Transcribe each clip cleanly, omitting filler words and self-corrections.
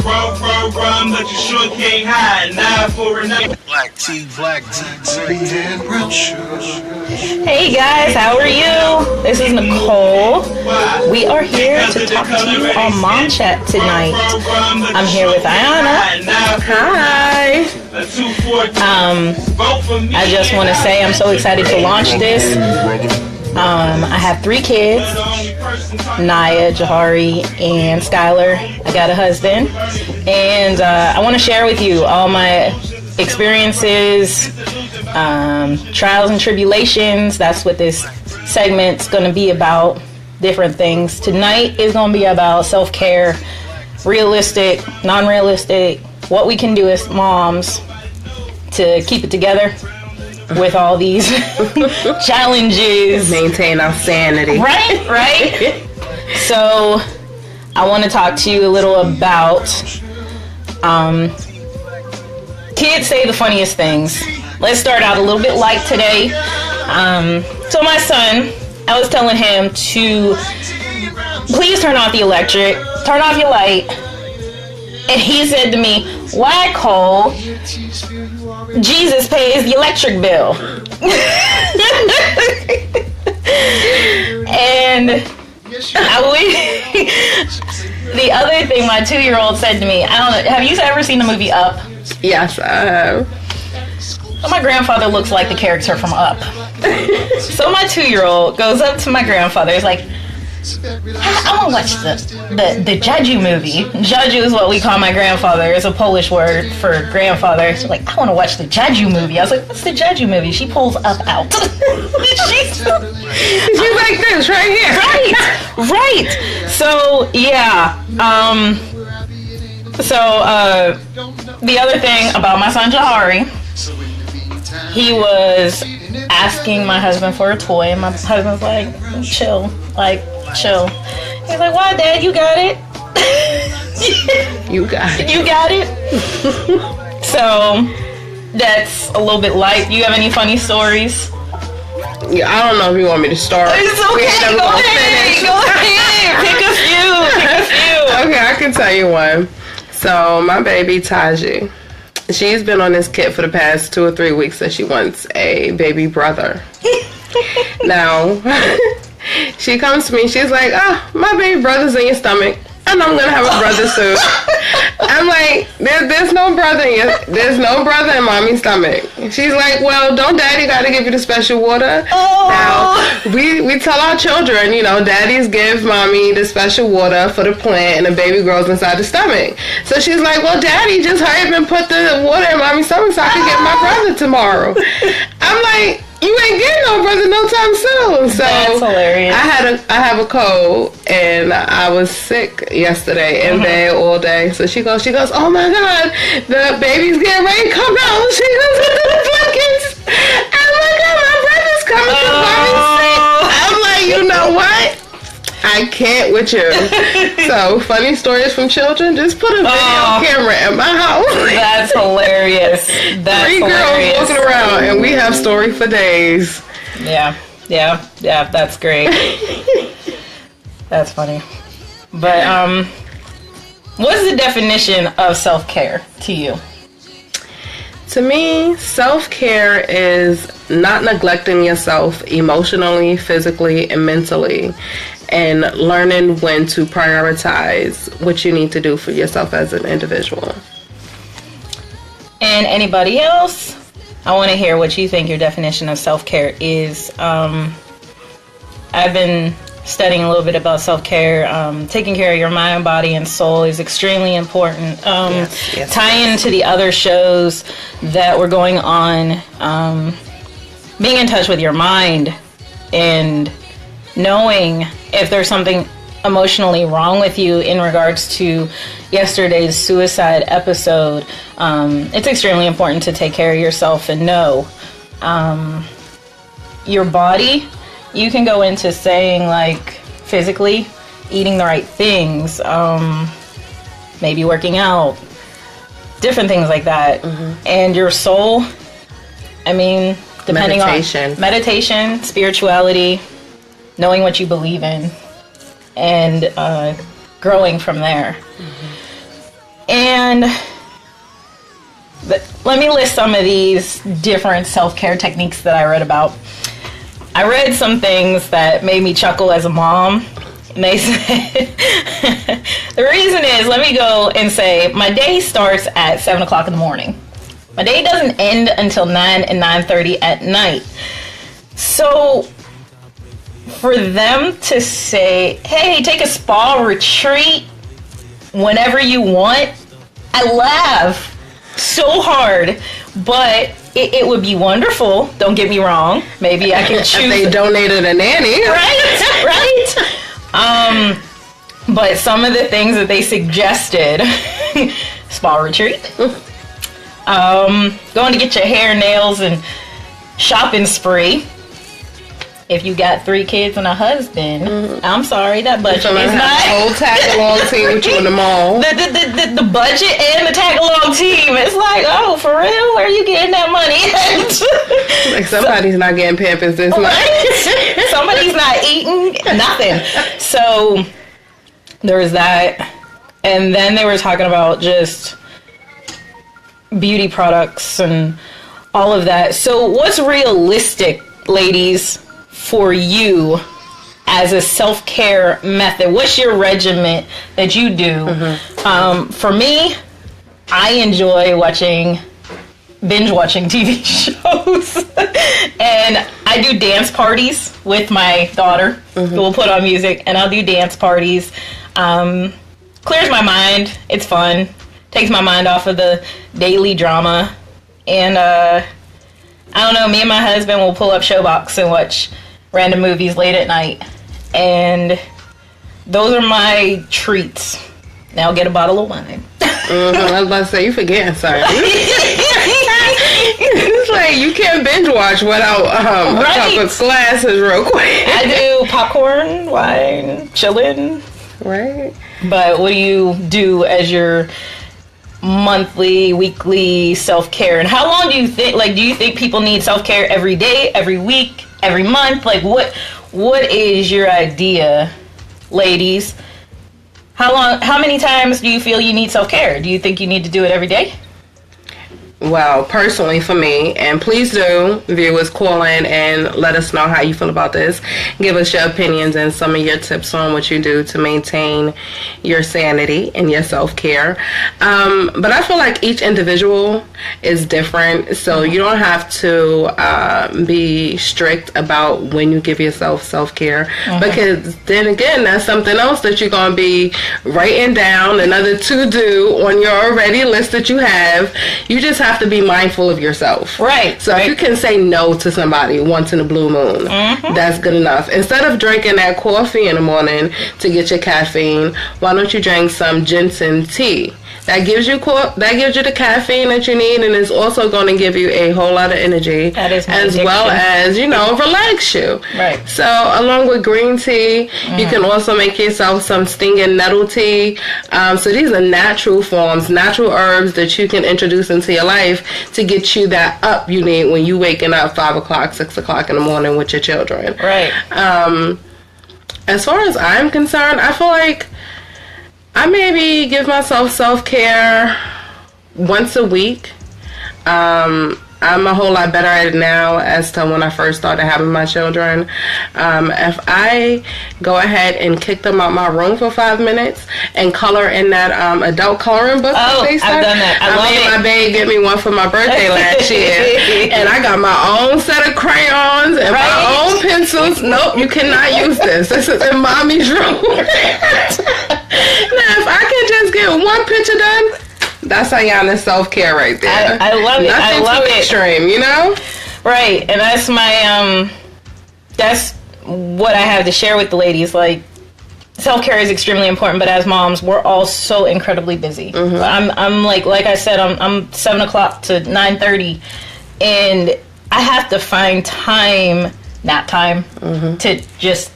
Run, but you sure can't hide. Now for another. Black tea, and red shirt. Hey guys, how are you? This is Nicole. We are here to talk to you on Mom Chat tonight. I'm here with Ayana. Hi. I just want to say I'm so excited to launch this. I have 3 kids, Naya, Jahari, and Skylar. I got a husband, and I want to share with you all my experiences, trials and tribulations. That's what this segment's going to be about, different things. Tonight is going to be about self-care, realistic, non-realistic, what we can do as moms to keep it together with all these challenges. Maintain our sanity. Right? So, I want to talk to you a little about kids say the funniest things. Let's start out a little bit light today. So my son, I was telling him to please turn off the electric, turn off your light. And he said to me, why, Cole? Jesus pays the electric bill. And the other thing my 2-year-old said to me, I don't know, have you ever seen the movie Up? Yes, I have. My grandfather looks like the character from Up. So my 2-year-old goes up to my grandfather. He's like, I want to watch the Jaju movie. Jaju is what we call my grandfather. It's a Polish word for grandfather. She's like, I want to watch the Jaju movie. I was like, what's the Jaju movie? She pulls Up out. She's like this right here. Right. So, yeah. The other thing about my son Jahari, he was asking my husband for a toy, and my husband's like, chill. He's like, why, Dad? You got it. You got it. So that's a little bit light. You have any funny stories? Yeah, I don't know if you want me to start. It's okay. Go ahead. Pick a few. Okay, I can tell you one. So my baby Taji, she's been on this kit for the past 2 or 3 weeks that she wants a baby brother. Now, she comes to me, she's like, oh, my baby brother's in your stomach. I know I'm gonna have a brother soon. I'm like, there's no brother in mommy's stomach. She's like, well, don't daddy gotta give you the special water? Oh. Now, we tell our children, daddies give mommy the special water for the plant and the baby grows inside the stomach. So she's like, well, daddy, just hurry up and put the water in mommy's stomach so I can get my brother tomorrow. I'm like, you ain't getting no brother no time soon. So that's hilarious. I have a cold and I was sick yesterday in bed all day. So she goes, oh my God, the baby's getting ready to come out. She goes into the blankets. Oh my God, my brother's coming to mommy's sick. I'm like, you know what? I can't with you. So, funny stories from children, just put a video camera at my house. That's hilarious. 3 girls walking around and we have story for days. Yeah, that's great. That's funny. But, what's the definition of self-care to you? To me, self-care is not neglecting yourself emotionally, physically, and mentally, and learning when to prioritize what you need to do for yourself as an individual. And anybody else? I want to hear what you think your definition of self-care is. I've been studying a little bit about self-care. Taking care of your mind, body, and soul is extremely important. Yes. Tying into the other shows that were going on, being in touch with your mind and knowing if there's something emotionally wrong with you in regards to yesterday's suicide episode. It's extremely important to take care of yourself and know your body. You can go into saying, like, physically eating the right things, maybe working out, different things like that. And your soul, I mean, depending on meditation, spirituality, knowing what you believe in, and growing from there. And let me list some of these different self-care techniques that I read about. I read some things that made me chuckle as a mom. And they said, the reason is, let me go and say, my day starts at 7 o'clock in the morning. My day doesn't end until 9 and 9:30 at night. So for them to say, hey, take a spa retreat whenever you want, I laugh so hard, but it would be wonderful. Don't get me wrong. Maybe I can choose. If they donated a nanny. Right. But some of the things that they suggested, spa retreat, going to get your hair, nails, and shopping spree. If you got 3 kids and a husband, I'm sorry, that budget is not. Whole tag along team with you in the mall. The budget and the tag along team. It's like, oh, for real? Where are you getting that money at? Like somebody's not getting Pampers this month. Right? Somebody's not eating nothing. So there was that, and then they were talking about just beauty products and all of that. So what's realistic, ladies, for you as a self-care method? What's your regimen that you do? For me, I enjoy binge watching TV shows. And I do dance parties with my daughter. We'll put on music and I'll do dance parties. Clears my mind. It's fun. Takes my mind off of the daily drama. And I don't know, me and my husband will pull up Showbox and watch random movies late at night, and those are my treats. Now get a bottle of wine. I was about to say, you forgetting something. It's like you can't binge watch without a couple of glasses real quick. I do popcorn, wine, chilling. Right. But what do you do as your monthly, weekly self-care? And how long do you think, do you think people need self-care every day, every week, every month? Like, what is your idea, ladies? How many times do you feel you need self-care? Do you think you need to do it every day? Well, personally for me, and please do, viewers, call in and let us know how you feel about this. Give us your opinions and some of your tips on what you do to maintain your sanity and your self-care. But I feel like each individual is different, so you don't have to be strict about when you give yourself self-care, because then again, that's something else that you're going to be writing down, another to-do on your already list that you have. You just have to be mindful of yourself. Right. So if you can say no to somebody once in a blue moon, that's good enough. Instead of drinking that coffee in the morning to get your caffeine, why don't you drink some ginseng tea? That gives you the caffeine that you need, and it's also going to give you a whole lot of energy, as well as, relax you. Right. So along with green tea, you can also make yourself some stinging nettle tea. So these are natural forms, natural herbs that you can introduce into your life to get you that up you need when you waking up 5 o'clock, 6 o'clock in the morning with your children. Right. As far as I'm concerned, I feel like I maybe give myself self-care once a week. I'm a whole lot better at it now as to when I first started having my children. If I go ahead and kick them out my room for 5 minutes and color in that adult coloring book that they I've done that. I love made my babe get me one for my birthday last year, and I got my own set of crayons and my own pencils. Nope, you cannot use this. This is in mommy's room. Now, if I can just get one picture done, that's Ayana's self-care right there. I love it. Nothing I love too it. extreme, Right, and that's my that's what I have to share with the ladies. Like, self-care is extremely important, but as moms, we're all so incredibly busy. I'm like I said, I'm 7 o'clock to 9:30, and I have to find nap time, to just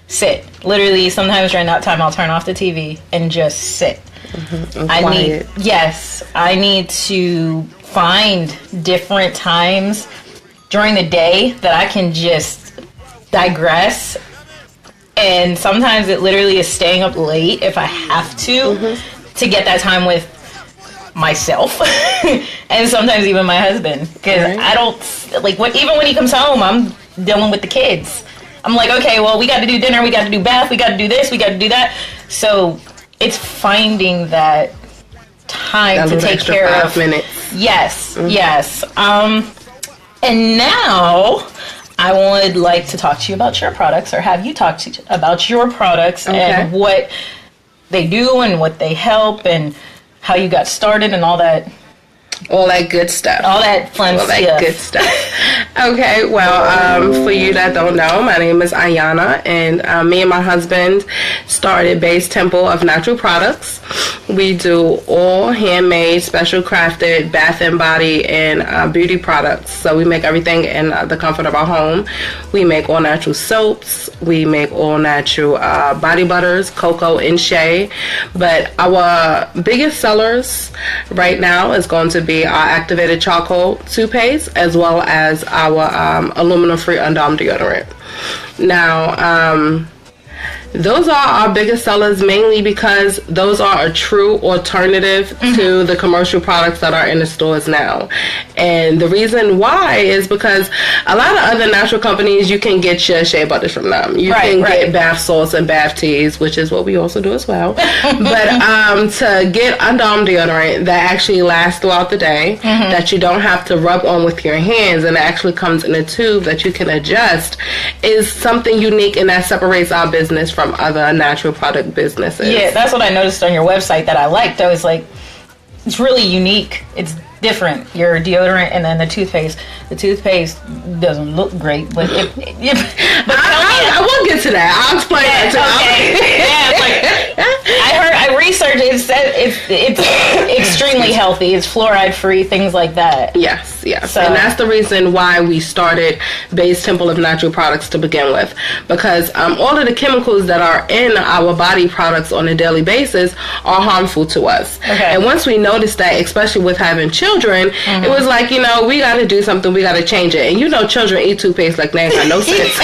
sit. Literally, sometimes during that time, I'll turn off the TV and just sit. I need to find different times during the day that I can just digress, and sometimes it literally is staying up late if I have to get that time with myself and sometimes even my husband, because I don't like even when he comes home, I'm dealing with the kids. I'm like, okay, well, we got to do dinner, we got to do bath, we got to do this, we got to do that. So it's finding that time to take care of. 5 minutes. Yes, yes. And now I would like to talk to you about your products, or have you talk about your products and what they do and what they help and how you got started and all that. All that good stuff. All that fun stuff. All that good stuff. Okay, well, for you that don't know, my name is Ayana, and me and my husband started Base Temple of Natural Products. We do all handmade, special crafted bath and body and beauty products. So we make everything in the comfort of our home. We make all natural soaps. We make all natural body butters, cocoa and shea. But our biggest sellers right now is going to be our activated charcoal toothpaste, as well as our aluminum-free underarm deodorant. Now, those are our biggest sellers, mainly because those are a true alternative to the commercial products that are in the stores now. And the reason why is because a lot of other natural companies, you can get your shea butters from them. You can get bath salts and bath teas, which is what we also do as well. But to get underarm deodorant that actually lasts throughout the day, that you don't have to rub on with your hands, and it actually comes in a tube that you can adjust, is something unique, and that separates our business from other natural product businesses. Yeah, that's what I noticed on your website that I liked. I was like, it's really unique. It's different. Your deodorant and then the toothpaste. The toothpaste doesn't look great, but I won't get to that. I'll explain that to you. I researched it. It said it's extremely healthy. It's fluoride free, things like that. Yes. So, and that's the reason why we started Base Temple of Natural Products to begin with, because all of the chemicals that are in our body products on a daily basis are harmful to us. And once we noticed that, especially with having children, it was like, we got to do something. We got to change it. And children eat toothpaste like they ain't got no sense.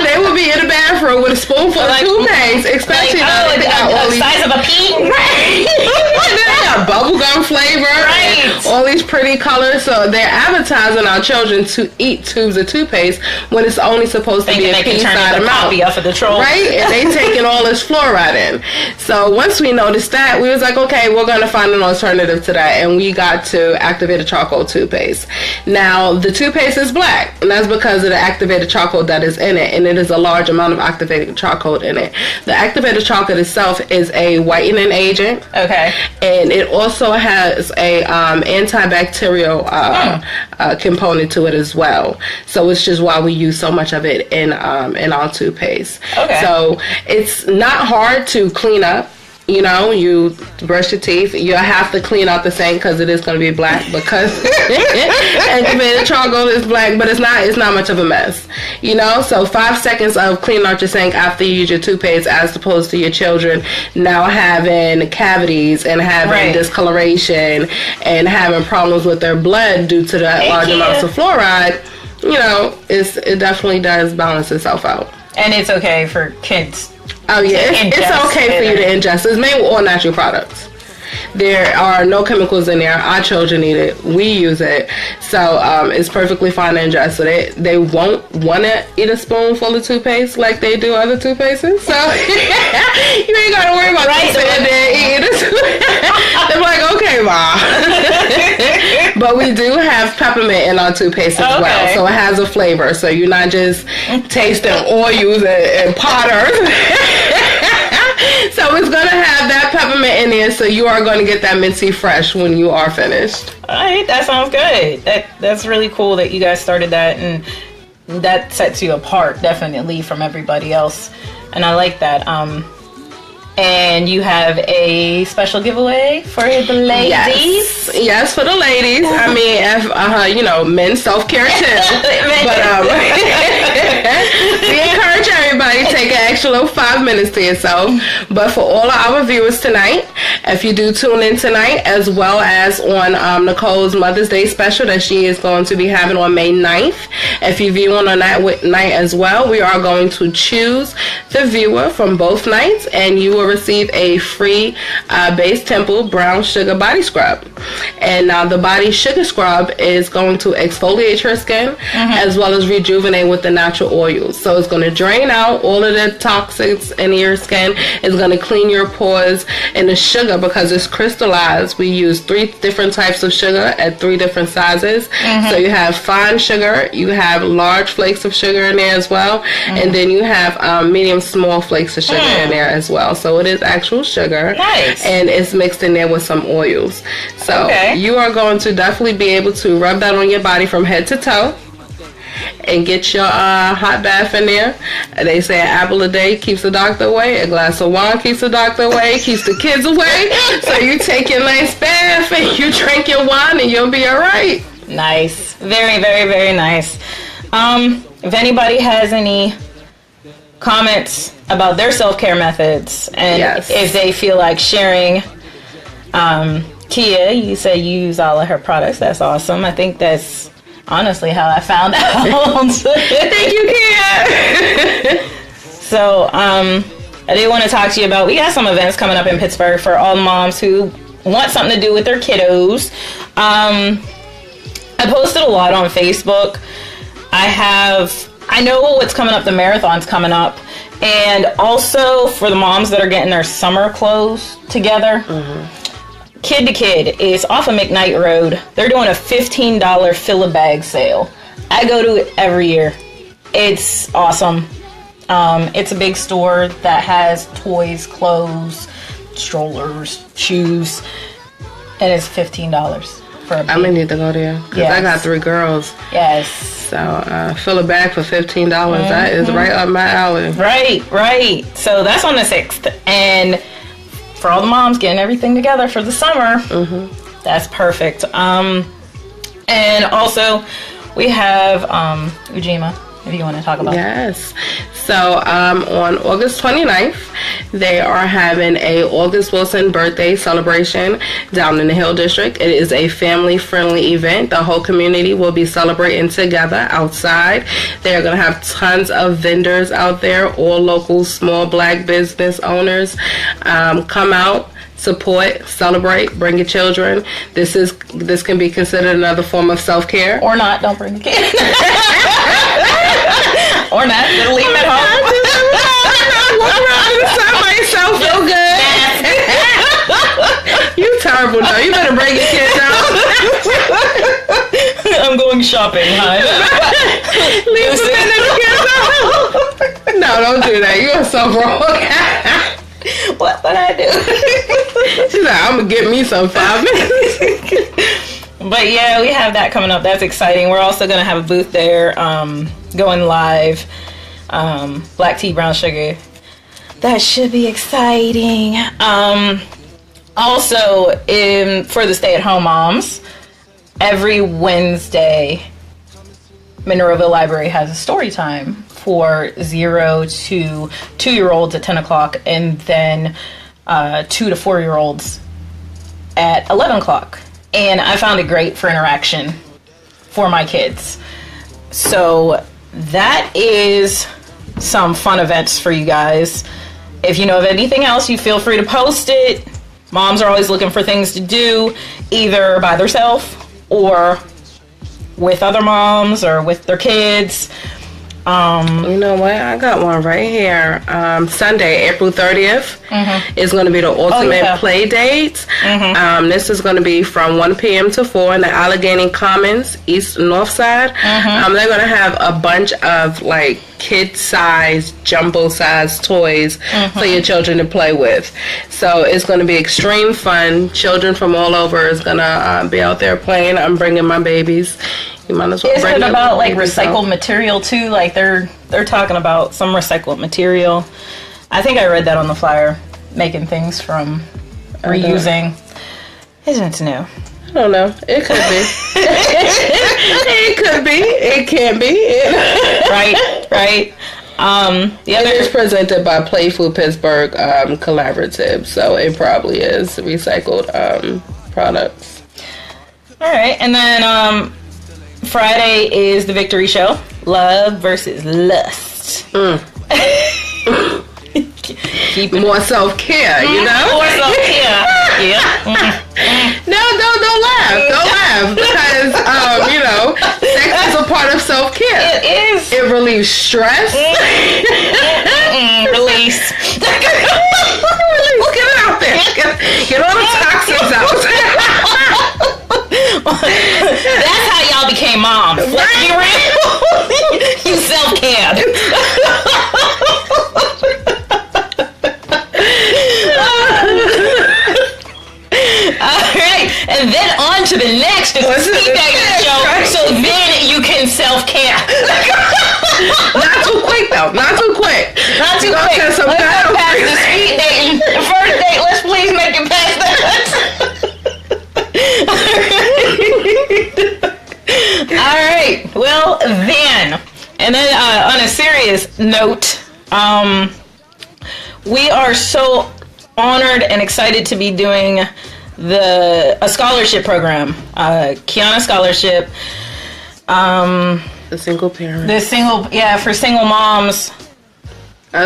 They would be in the bathroom with a spoonful of toothpaste, especially the size of a pea. Right. They got bubblegum flavor. And all these pretty colors. So they're advertising our children to eat tubes of toothpaste when it's only supposed to be a pea-sized amount. Off of the troll. Right? And they taking all this fluoride in. So once we noticed that, we was like, okay, we're going to find an alternative to that. And we got to activated charcoal toothpaste. Now, the toothpaste is black, and that's because of the activated charcoal that is in it, and it is a large amount of activated charcoal in it. The activated charcoal itself is a whitening agent. And it also has a antibacterial component to it as well. So it's just why we use so much of it in our toothpaste. So it's not hard to clean up. You brush your teeth. You have to clean out the sink because it is going to be black, because activated charcoal is black, but it's not much of a mess. So 5 seconds of cleaning out your sink after you use your toothpaste, as opposed to your children now having cavities and having discoloration and having problems with their blood due to the large amounts of fluoride. It definitely does balance itself out. And it's okay for kids. Oh yeah, it's okay for you to ingest. It's made with all natural products. There are no chemicals in there. Our children eat it. We use it. So it's perfectly fine to ingest it. They won't want to eat a spoonful of toothpaste like they do other toothpastes. So you ain't got to worry about them sitting there eating it. They're like, okay, Ma. But we do have peppermint in our toothpaste as well. So it has a flavor. So you're not just tasting oils and powders. So it's going to have that peppermint in there, so you are going to get that minty fresh when you are finished. All right, that sounds good. That's really cool that you guys started that, and that sets you apart definitely from everybody else. And I like that. And you have a special giveaway for the ladies? Yes, for the ladies. I mean, if, men's self-care too. We encourage everybody to take an extra little 5 minutes to yourself. But for all of our viewers tonight, if you do tune in tonight, as well as on Nicole's Mother's Day special that she is going to be having on May 9th, if you view on that night as well, we are going to choose the viewer from both nights, and you will receive a free Base Temple Brown Sugar Body Scrub. And now the Body Sugar Scrub is going to exfoliate your skin as well as rejuvenate with the natural oils. So it's going to drain out all of the toxins in your skin. It's going to clean your pores. And the sugar, because it's crystallized, we use 3 different types of sugar at 3 different sizes. So you have fine sugar, you have large flakes of sugar in there as well, and then you have medium small flakes of sugar in there as well. So it is actual sugar. Nice. And it's mixed in there with some oils. So you are going to definitely be able to rub that on your body from head to toe and get your hot bath in there. They say an apple a day keeps the doctor away, a glass of wine keeps the doctor away, keeps the kids away. So you take your nice bath and you drink your wine and you'll be all right. Nice. Very, very, very nice. If anybody has any comments about their self-care methods, and if they feel like sharing, Kia, you say you use all of her products. That's awesome. I think that's honestly how I found out. Thank you, Kia. So, I do want to talk to you about, we got some events coming up in Pittsburgh for all moms who want something to do with their kiddos. I posted a lot on Facebook. I know what's coming up. The marathon's coming up. And also for the moms that are getting their summer clothes together, Kid to Kid is off of McKnight Road. They're doing a $15 fill-a-bag sale. I go to it every year. It's awesome. It's a big store that has toys, clothes, strollers, shoes, and it's $15 for a bag. I'm gonna need to go there because I got 3 girls. Yes. So fill a bag for $15. That is right up my alley. Right. So that's on the 6th, and for all the moms getting everything together for the summer, that's perfect. And also we have Ujima, if you want to talk about. Yes. So on August 29th, they are having a August Wilson birthday celebration down in the Hill District. It is a family-friendly event. The whole community will be celebrating together outside. They're going to have tons of vendors out there, all local small black business owners. Come out, support, celebrate, bring your children. This can be considered another form of self-care. Or not, don't bring a kid. Or not, just leave them at home. Walk around inside myself, feel good. You terrible, though. You better bring your kids out. I'm going shopping, huh? Leave them in the kids out. No, don't do that. You're so wrong. What would I do? She's like, I'm going to get me some 5 minutes. But yeah, we have that coming up. That's exciting. We're also going to have a booth there, going live. Black tea, brown sugar. That should be exciting. Also, for the stay-at-home moms, every Wednesday, Monroeville Library has a story time for 0 to 2-year-olds at 10 o'clock, and then 2 to 4-year-olds at 11 o'clock. And I found it great for interaction for my kids. So that is some fun events for you guys. If you know of anything else, you feel free to post it. Moms are always looking for things to do, either by themselves or with other moms or with their kids. You know what? I got one right here. Sunday, April 30th is going to be the ultimate play date. This is going to be from 1 p.m. to 4 in the Allegheny Commons, East North Side. They're going to have a bunch of like kid-sized, jumbo-sized toys for your children to play with. So it's going to be extreme fun. Children from all over is going to be out there playing. I'm bringing my babies. You might as well. Is it about like recycled material too? Like they're talking about some recycled material. I think I read that on the flyer, making things from reusing. Isn't it new? I don't know. It could be. It could be. It can be. Right. The It other is presented by Playful Pittsburgh Collaborative, so it probably is recycled products. All right, and then Friday is the victory show, Love versus Lust. Keep more self-care, you know? More self-care. Yeah. No, don't laugh, because you know, sex is a part of self-care. It is. It relieves stress. Release. Get it out there. Get all the toxins out. That's how y'all became moms. Let's be real. You self-care. Alright, and then on to the next is the speed dating show, so then you can self-care. Not too quick though, not too quick. Not too quick. Let's go past the speed dating. The first date, let's please make it past that. Alright, well then, and then on a serious note, we are so honored and excited to be doing a scholarship program, Kiana Scholarship. The single parent. For single moms.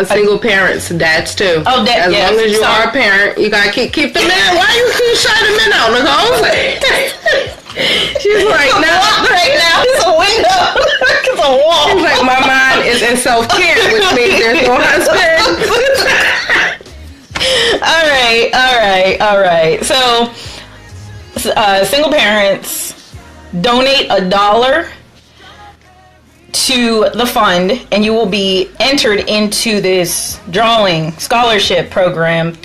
Single parents, dads too. Oh, as long as you are a parent, you gotta keep the men. Why you keep shutting men out, Nicole? She's like, no, right now it's a window. It's a wall. She's like, my mind is in self-care, which means there's no husband. All right. So, single parents, donate $1 to the fund, and you will be entered into this drawing scholarship program,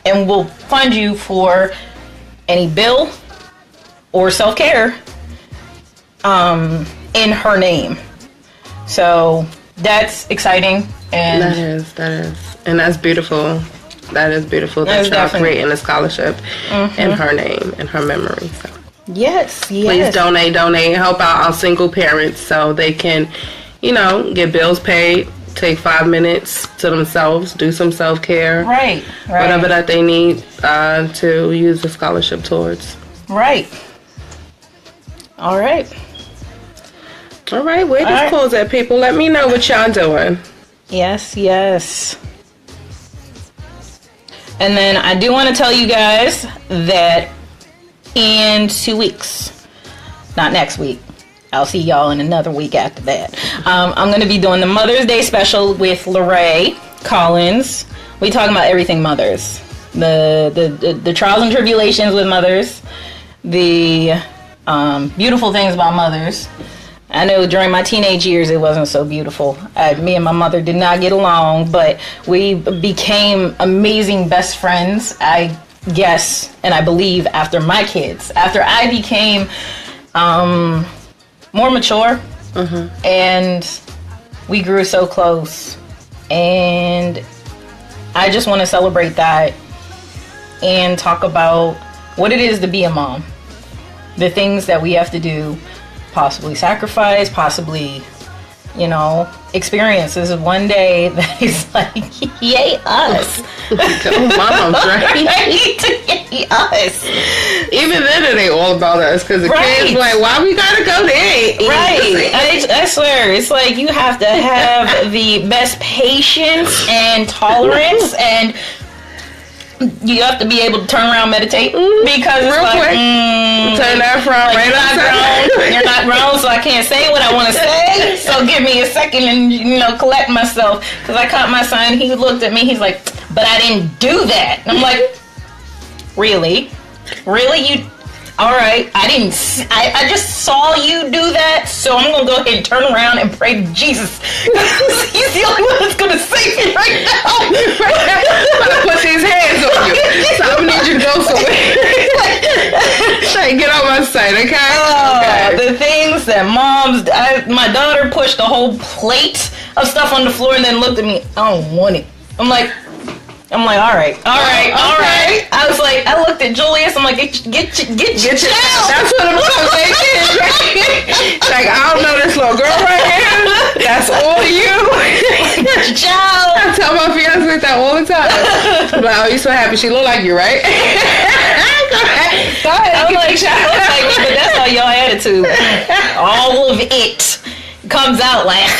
and we'll fund you for any bill or self-care in her name. So that's exciting, and that is, and that's beautiful. That is beautiful that y'all creating a scholarship in her name, in her memory. So. Yes. Please donate, help out our single parents so they can, get bills paid, take 5 minutes to themselves, do some self-care. Right. Whatever that they need to use the scholarship towards. Right. All right. Where this close at, people? Let me know what y'all doing. Yes. And then I do want to tell you guys that in 2 weeks, not next week, I'll see y'all in another week after that. I'm going to be doing the Mother's Day special with Lorraine Collins. We talking about everything mothers, the trials and tribulations with mothers, the beautiful things about mothers. I know during my teenage years it wasn't so beautiful. Me and my mother did not get along, but we became amazing best friends, I guess, and I believe after my kids. After I became more mature, and we grew so close. And I just want to celebrate that and talk about what it is to be a mom. The things that we have to do, possibly sacrifice, possibly, experiences of one day that is like, yay us. Moms, right? Yay us. Even then it ain't all about us, because the kids like, why we gotta go there? Right. I swear, it's like you have to have the best patience and tolerance, and you have to be able to turn around, meditate, because it's turn that frown right upside. You're not grown, so I can't say what I want to say. So give me a second and collect myself, because I caught my son. He looked at me. He's like, "But I didn't do that." And I'm like, "Really? You? All right. I just saw you do that, so I'm gonna go ahead and turn around and pray to Jesus. He's the only one that's gonna save me right now. Gonna put his hands on you. So I'm gonna need you to go somewhere. Hey, get on my side, okay? The things that moms. My daughter pushed a whole plate of stuff on the floor and then looked at me. I don't want it. I'm like, I'm like, all right. I was like, I looked at Julius. I'm like, get your child. That's what I'm saying. Like, I don't know this little girl right here. That's all you. Get your child. I tell my fiance that all the time. I'm like, oh, you so happy she look like you, right? Go ahead. I'm like, she looks like me, but that's not your attitude. All of it comes out like.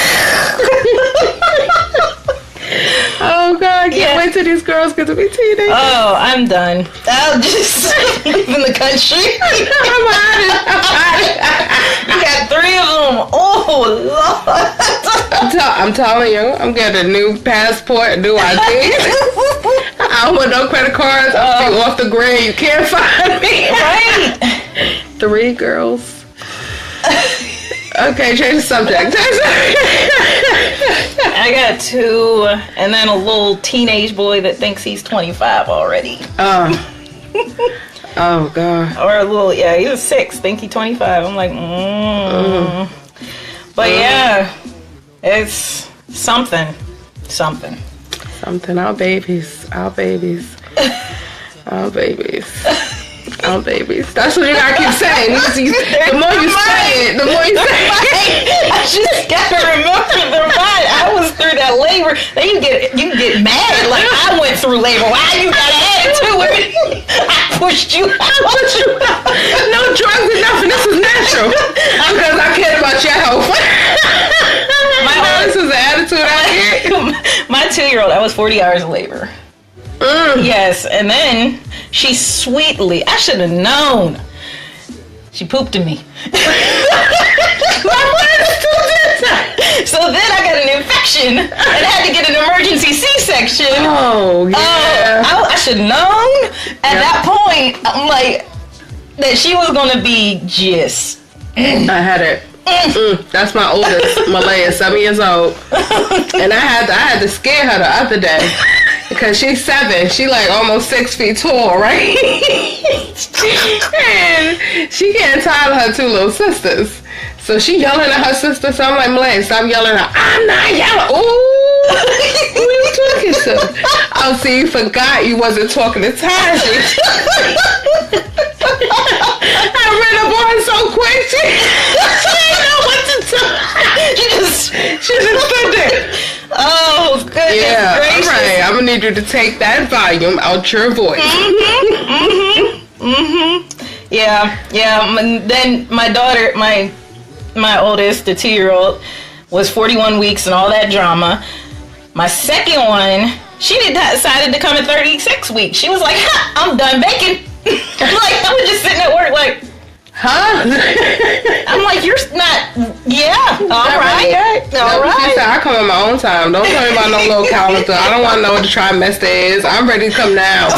Oh God, can't wait till these girls get to be teenagers. Oh, I'm done. I'll just live in the country. I'm out. You got 3 of them. Oh Lord. I'm telling you, I'm getting a new passport, a new ID. I don't want no credit cards. I'll be off the grid. You can't find me. Right. 3 girls. Okay, change the subject. I got 2, and then a little teenage boy that thinks he's 25 already. Oh God. Or a little, he's 6, think he's 25. I'm like, But yeah, it's something. Our babies. That's what you gotta keep saying. The more you say it, the more you say it. I just gotta remember the right. I was through that labor. Then you get mad. Like, I went through labor. Why you got attitude with me? I pushed you out. No drugs or nothing. This is natural. Because I care about your health. This is the attitude out here. My 2-year-old, I was 40 hours of labor. Yes, and then she sweetly, I should have known, she pooped in me. So then I got an infection and had to get an emergency C-section. Oh, yeah. I should have known at that point. I'm like, that she was going to be just. I had it. That's my oldest, Malaya, 7 years old. And I had to scare her the other day. Because she's 7. She like almost 6 feet tall, right? And she getting tired of her 2 little sisters. So she yelling at her sister. So I'm like, Malay, stop yelling at her. I'm not yelling. Ooh. Who are you talking to? Oh, see, you forgot you wasn't talking to Taji. I ran up on her so quick. She didn't know what to do. She just stood there. Oh, goodness gracious. All right. I'm gonna need you to take that volume out your voice. Yeah. And then my daughter, my oldest, the 2-year-old, was 41 weeks and all that drama. My second one, she decided to come at 36 weeks. She was like, I'm done baking. Like, I was just sitting at work like, huh? I'm like, you're not, all right. She said, I come in my own time. Don't tell me about no little calendar. I don't want to know what the trimester is. I'm ready to come now.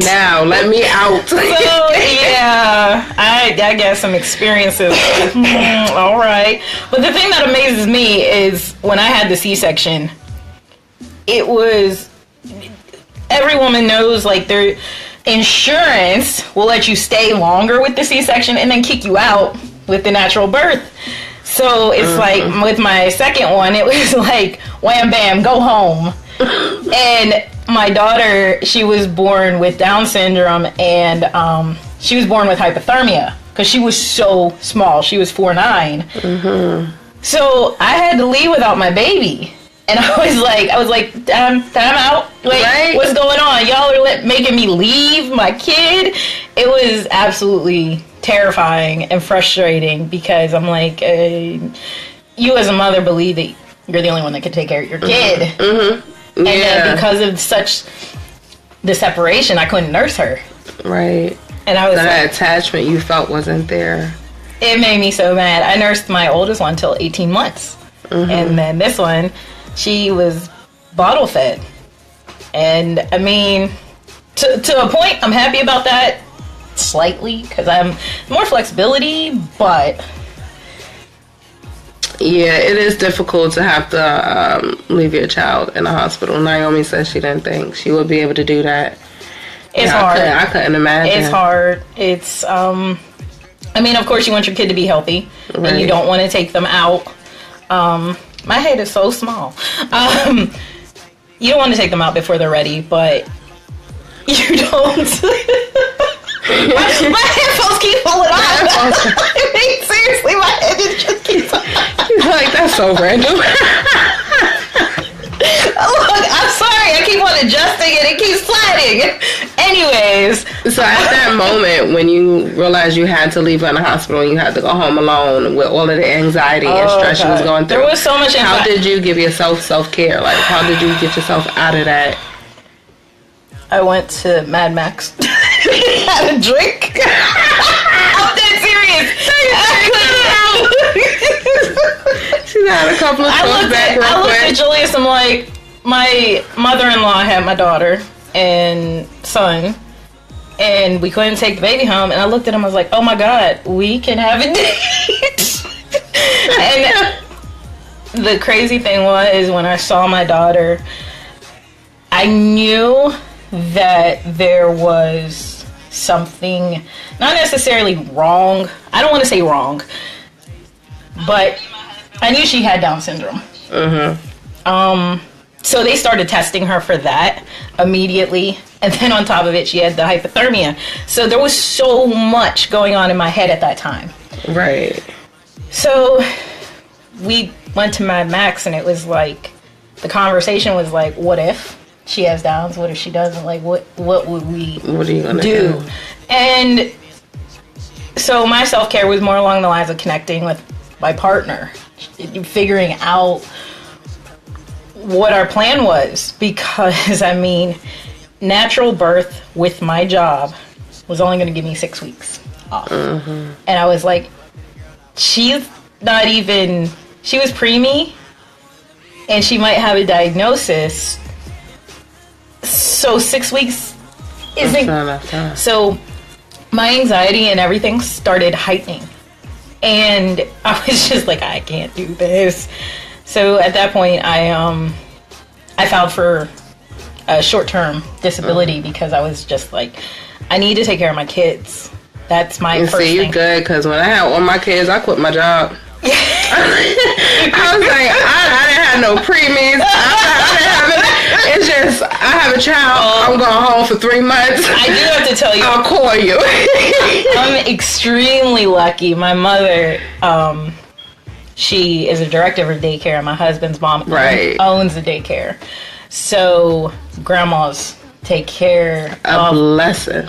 Now, let me out. So, yeah, I got some experiences. All right. But the thing that amazes me is when I had the C-section, it was, every woman knows, like, their insurance will let you stay longer with the C-section and then kick you out with the natural birth. So it's like with my second one, it was like wham bam, go home. And my daughter, she was born with Down syndrome, and she was born with hypothermia because she was so small. She was 4'9". So I had to leave without my baby. And I was like, I'm out. Wait, right? What's going on? Y'all are making me leave my kid. It was absolutely terrifying and frustrating because I'm like, you as a mother believe that you're the only one that can take care of your kid. And then because of the separation, I couldn't nurse her. Right. And I was that attachment you felt wasn't there. It made me so mad. I nursed my oldest one till 18 months. And then this one, she was bottle fed. And I mean, to a point, I'm happy about that slightly because I'm more flexibility, but yeah, it is difficult to have to leave your child in a hospital. Naomi says she didn't think she would be able to do that. It's hard. I couldn't imagine. It's hard. It's I mean, of course you want your kid to be healthy, and you don't want to take them out. My head is so small. you don't want to take them out before they're ready, but you don't. my headphones keep falling off. I mean, seriously, my head just keeps Like, that's so random. Look, I'm sorry. I keep on adjusting and it keeps sliding. Anyways. So at that moment when you realized you had to leave in the hospital and you had to go home alone with all of the anxiety and stress you was going through. There was so much How did you give yourself self-care? Like, how did you get yourself out of that? I went to Mad Max. Had a drink. I'm dead serious. She's had a couple of shots back real quick. I looked at Julius. I'm like, my mother-in-law had my daughter and son, and we couldn't take the baby home. And I looked at him. I was like, oh my God, we can have a date. And the crazy thing was, when I saw my daughter, I knew that there was something not necessarily wrong. I don't want to say wrong, but I knew she had Down syndrome. So they started testing her for that immediately, and then on top of it, she had the hypothermia. So there was so much going on in my head at that time. Right. So we went to Mad Max, and it was like, the conversation was like, what if she has Downs? What if she doesn't? Like, what would we What are you gonna do? And so my self-care was more along the lines of connecting with my partner, figuring out what our plan was, because I mean, natural birth with my job was only going to give me 6 weeks off. And I was like, she's not even, she was preemie and she might have a diagnosis, so 6 weeks isn't not enough time. So my anxiety and everything started heightening, and I was just like, I can't do this. So at that point, I filed for a short-term disability because I was just like, I need to take care of my kids. That's my first thing. You good, because when I had all my kids, I quit my job. I was like, I didn't have no preemies. It's just, I have a child. I'm going home for 3 months. I do have to tell you, I'll call you. I'm extremely lucky. My mother, she is a director of a daycare, and my husband's mom owns a daycare. So grandmas take care of blessing.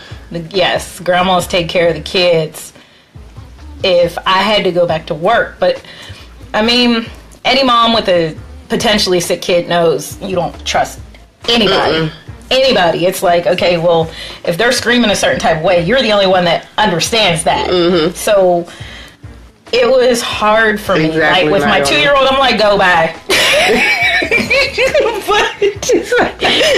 Yes, grandmas take care of the kids if I had to go back to work. But I mean, any mom with a potentially sick kid knows you don't trust anybody. Anybody. It's like, okay, well, if they're screaming a certain type of way, you're the only one that understands that. So it was hard for me. Like with my 2-year-old, I'm like, go bye.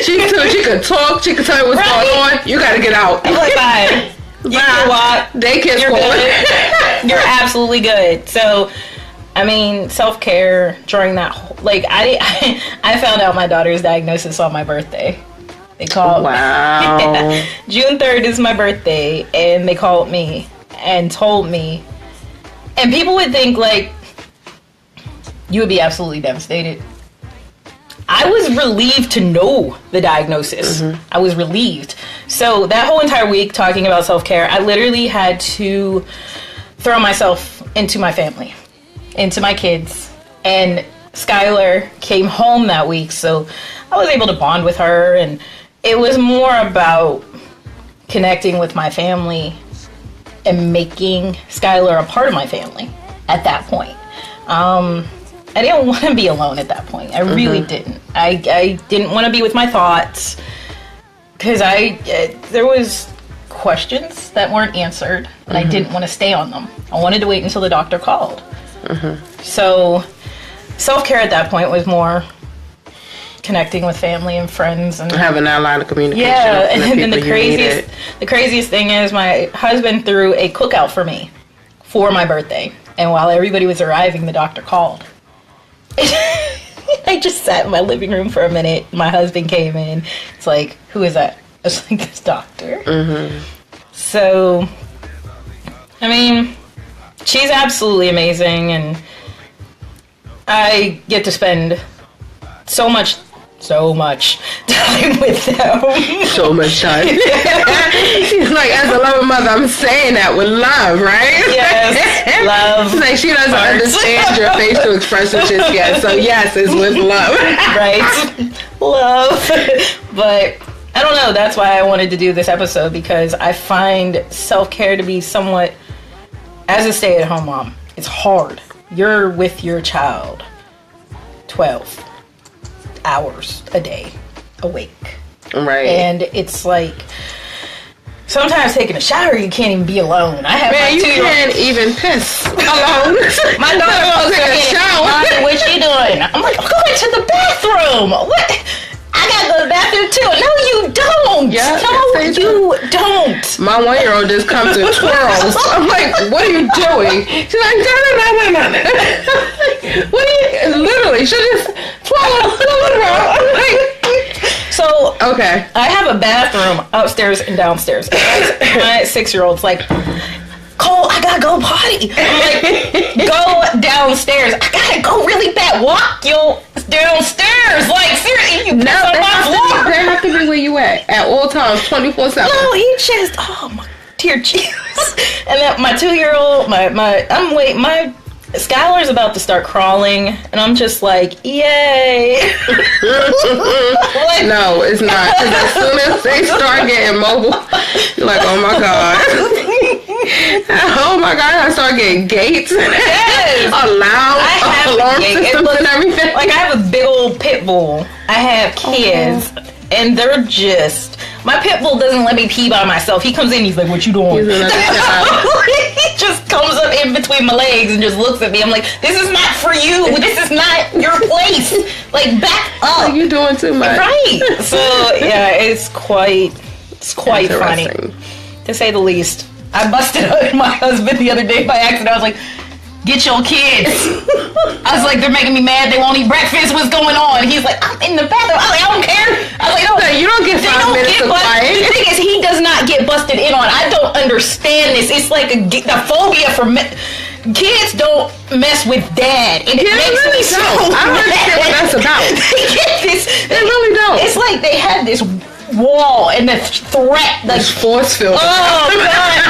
She could talk, she could tell you what's going on. You gotta get out. I'm like, bye. You can walk. You're good. You're absolutely good. So, I mean, self-care during that whole, like, I found out my daughter's diagnosis on my birthday. They called. Wow. Yeah. June 3rd is my birthday, and they called me and told me. And people would think, like, you would be absolutely devastated. I was relieved to know the diagnosis. I was relieved. So that whole entire week talking about self-care, I literally had to throw myself into my family, into my kids. And Skylar came home that week, so I was able to bond with her. And it was more about connecting with my family and making Skylar a part of my family at that point. I didn't want to be alone at that point. I really didn't. I didn't want to be with my thoughts because there was questions that weren't answered, and I didn't want to stay on them. I wanted to wait until the doctor called. So self-care at that point was more connecting with family and friends and having that line of communication. Yeah, and then the craziest thing is my husband threw a cookout for me for my birthday, and while everybody was arriving, the doctor called. I just sat in my living room for a minute. My husband came in. It's like, who is that? I was like, this doctor. So, I mean, she's absolutely amazing, and I get to spend so much so much time with them. So much time. He's like, as a loving mother, I'm saying that with love, right? Yes, love. It's like she doesn't understand your facial expressions just yet. So yes, it's with love. Right. Love. But I don't know. That's why I wanted to do this episode, because I find self-care to be somewhat, as a stay-at-home mom, it's hard. You're with your child 12 hours a day awake. Right. And it's like, sometimes taking a shower, you can't even be alone. I have Man, my you 2-year-old. can't even piss alone. My daughter goes take a shower. Mommy, what you doing? I'm like, I'm going to the bathroom. What? I gotta go to the bathroom too. No, you don't. Yeah, no, yes, you don't. My 1-year-old just comes in twirls. I'm like, what are you doing? She's like, no. What are you? Literally, she'll just twirl around. I'm like, So, okay. I have a bathroom upstairs and downstairs. My 6-year-old's like, Cole, I gotta go potty. I'm like, go downstairs. I gotta go really bad. Walk yo downstairs. Like, seriously, you No, piss on my floor. they have to be where you at all times, 24/7. No, he just, oh my dear Jesus. And then my 2-year-old, my Skylar's about to start crawling, and I'm just like, yay. Like, No, it's not. 'Cause as soon as they start getting mobile, you're like, oh my God. Oh my God, I start getting gates. Yes. Alarm gate. systems and everything. Like, I have a big old pit bull. I have kids, and they're just, my pit bull doesn't let me pee by myself. He comes in, he's like, what you doing? He's another child. He just comes up in between my legs and just looks at me. I'm like, this is not for you. This is not your place. Like, back up. You're doing too much. Right. So, yeah, it's quite funny, Interesting. to say the least. I busted out my husband the other day by accident. I was like, get your kids. I was like, they're making me mad. They won't eat breakfast. What's going on? He's like, I'm in the bathroom. I was like, I don't care. I was like, no, You don't get 5 minutes of quiet. The thing is, he does not get busted in on. I don't understand this. It's like a phobia for kids. Don't mess with dad. And it makes me so I don't understand what that's about. They get this. They really don't. It's like they have this wall and the threat. Like, It's force field. oh God!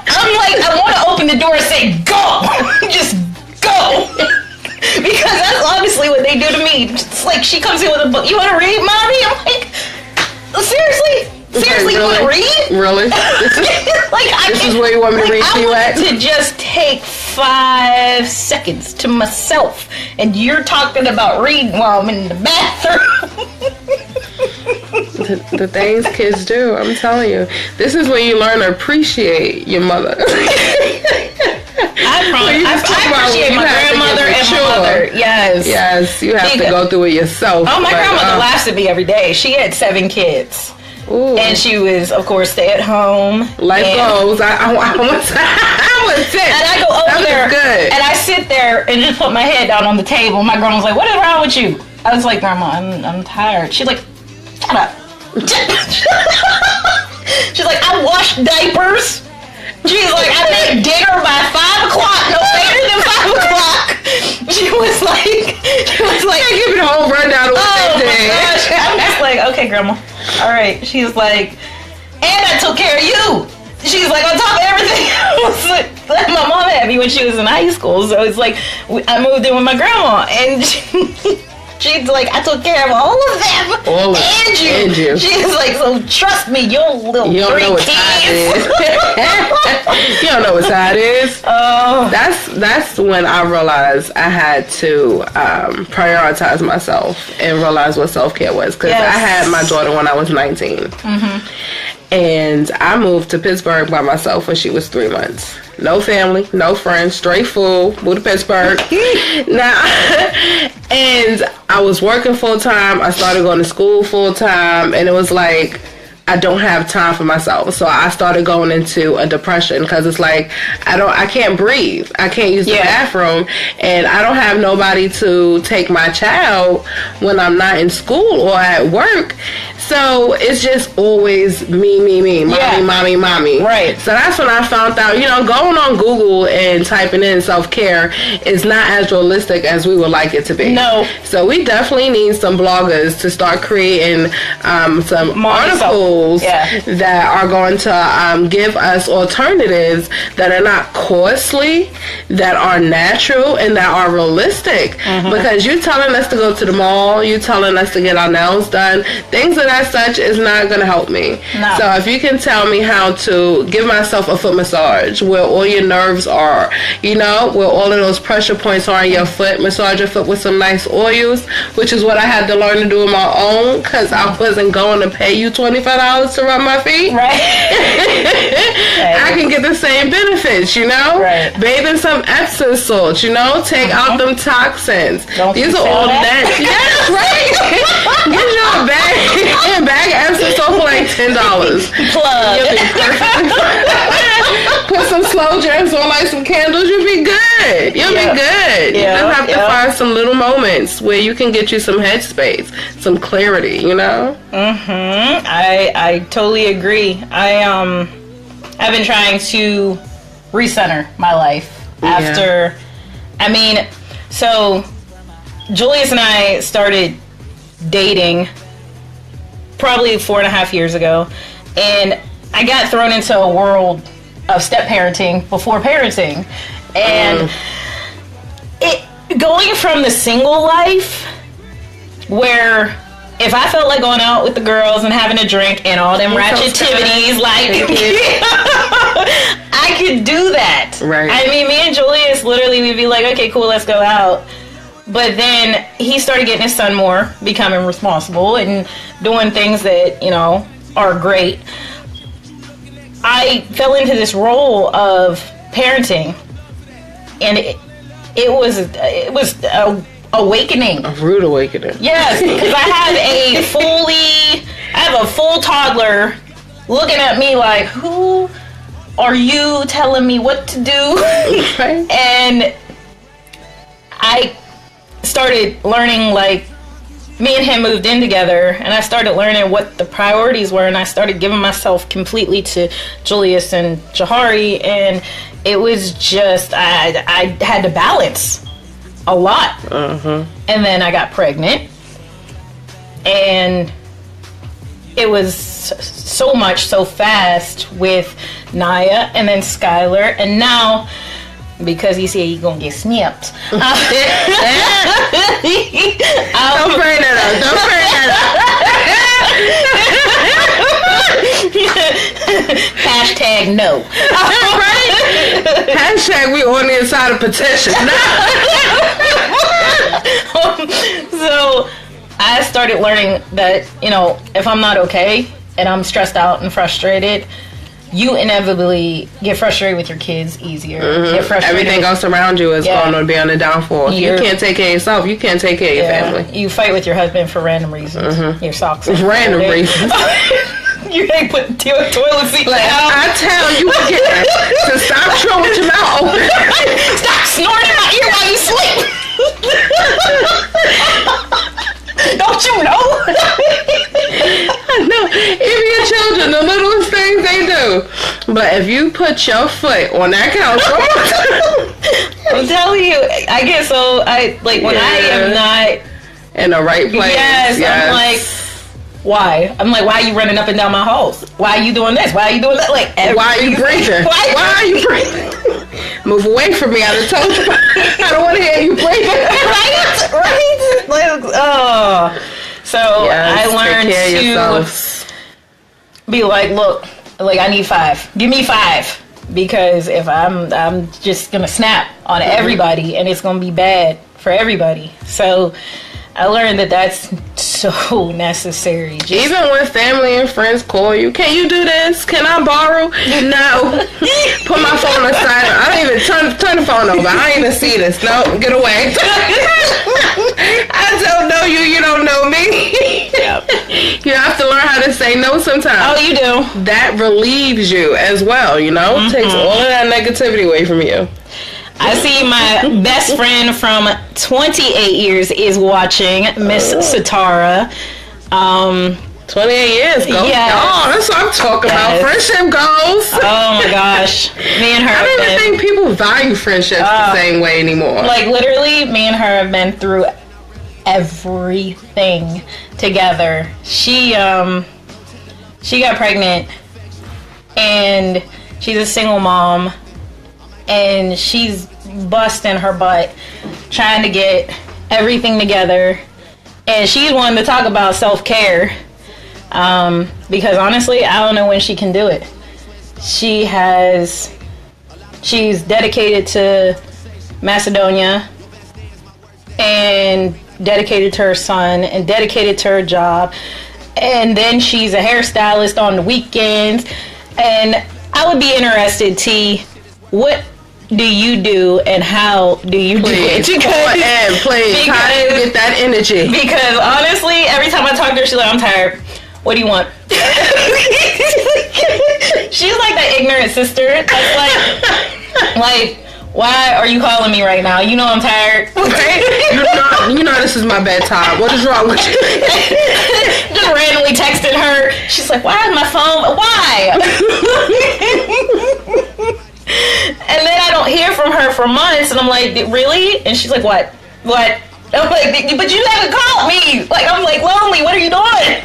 I'm like, I want to open the door and say, "Go, just go," because that's obviously what they do to me. It's like she comes in with a book. You want to read, mommy? I'm like, seriously, you want to read? Really? Like, This is where you want me to read to you I at? want to just take 5 seconds to myself, and you're talking about reading while I'm in the bathroom. The things kids do, I'm telling you. This is when you learn to appreciate your mother. I appreciate my grandmother and my mother. Yes. Yes, you have to go through it yourself. Oh, my Like, grandmother laughs at me every day. She had 7 kids. Ooh. And she was, of course, stay at home. Life goes. I was sick. And I go over That was there, good. and I sit there and just put my head down on the table. My grandma's like, "What is wrong with you?" I was like, "Grandma, I'm tired." She's like, "Shut up." She's like, "I wash diapers." She's like, "I make dinner by 5 o'clock, no later than 5 o'clock." She was like, Give me the whole rundown of what "Oh they my did. gosh!" I'm just like, "Okay, Grandma, all right." She's like, "And I took care of you." She's like, on top of everything else that my mom had me when she was in high school. So it's like, I moved in with my grandma, and she's like, I took care of all of them. And you. She's like, so trust me, your little You don't know what time it is. You don't know what time it is. Oh. That's when I realized I had to prioritize myself and realize what self-care was. Because I had my daughter when I was 19. Mm-hmm. And I moved to Pittsburgh by myself when she was 3 months. No family, no friends, straight full, moved to Pittsburgh. And I was working full time. I started going to school full time, and it was like I don't have time for myself. So I started going into a depression because it's like I can't breathe. I can't use the bathroom, and I don't have nobody to take my child when I'm not in school or at work. So it's just always me, mommy. Right. So that's when I found out, going on Google and typing in self-care is not as realistic as we would like it to be. No. So we definitely need some bloggers to start creating some articles that are going to give us alternatives that are not costly, that are natural, and that are realistic. Because you're telling us to go to the mall, you're telling us to get our nails done, things of that such is not going to help me. No. So if you can tell me how to give myself a foot massage where all your nerves are, where all of those pressure points are in your foot, massage your foot with some nice oils, which is what I had to learn to do on my own because I wasn't going to pay you $25 to rub my feet. Right. I can get the same benefits, Right. Bathe in some Epsom salts, take out them toxins. These are all that. Yes, right. Get you a bag of Epsom salt for like $10. Plug. You'll be perfect. Put some slow jams on, like some candles. You'll be good. You'll be good. You just have to find some little moments where you can get you some headspace, some clarity. I totally agree. I've been trying to recenter my life after. So Julius and I started dating probably 4.5 years ago, and I got thrown into a world of step parenting before parenting, and going from the single life where if I felt like going out with the girls and having a drink and all them ratchetivities, I could do that. Right. Me and Julius literally would be like, okay, cool, let's go out. But then he started getting his son more, becoming responsible and doing things that, are great. I fell into this role of parenting, and it was a awakening. A rude awakening. Yes, because I have a full toddler looking at me like, who are you telling me what to do? Right. And I started learning, me and him moved in together, and I started learning what the priorities were, and I started giving myself completely to Julius and Jahari, and it was just, I had to balance a lot. And then I got pregnant, and it was so much so fast with Naya and then Skylar, and now because he said he's gonna get snipped. Don't bring that up. Don't bring that up. Hashtag no. Right? Hashtag we on the inside of petition. So I started learning that, if I'm not okay and I'm stressed out and frustrated, you inevitably get frustrated with your kids easier. Get frustrated. Everything else around you is going to be on the downfall. If you can't take care of yourself, you can't take care of your family. You fight with your husband for random reasons. Your socks. Random reasons. You ain't putting toilet seat down. I tell you again to stop chewing with your mouth open. Stop snorting in my ear while you sleep. Don't you know? I know. Even your children, the littlest things they do. But if you put your foot on that couch, I'm telling you, I get so when I am not in the right place. Yes. I'm like, why? Why are you running up and down my house? Why are you doing this? Why are you doing that? Why are you breathing? Why are you breathing? Move away from me. I told you. I don't want to hear you breathing. Right? So I learned to be like, look, I need 5. Give me 5. Because if I'm just going to snap on everybody, and it's going to be bad for everybody. So I learned that that's so necessary. Even when family and friends call you, can you do this? Can I borrow? No. Put my phone aside. I don't even turn the phone over. I ain't even see this. No, get away. I don't know you. You don't know me. Yep. You have to learn how to say no sometimes. Oh, you do. That relieves you as well, you know? Takes all of that negativity away from you. I see my best friend from 28 years is watching, Miss Satara. 28 years ago. Yes. Oh, that's what I'm talking about. Friendship goals. Oh my gosh. Me and her I don't even think people value friendships the same way anymore. Like, literally, me and her have been through everything together. She got pregnant, and she's a single mom, and she's busting her butt trying to get everything together. And she's wanting to talk about self-care, because honestly, I don't know when she can do it. She's dedicated to Macedonia, and dedicated to her son, and dedicated to her job, and then she's a hairstylist on the weekends. And I would be interested, T, what do you do and how do you do it? Please, how do you get that energy? Because honestly, every time I talk to her, she's like, I'm tired. What do you want? She's like that ignorant sister that's like, why are you calling me right now? You know I'm tired. You know this is my bedtime. What is wrong with you? Just randomly texting her. She's like, why is my phone? Why? And then I don't hear from her for months, and I'm like, really? And she's like, what? I'm like, but you haven't called me. Like, I'm like, lonely. What are you doing?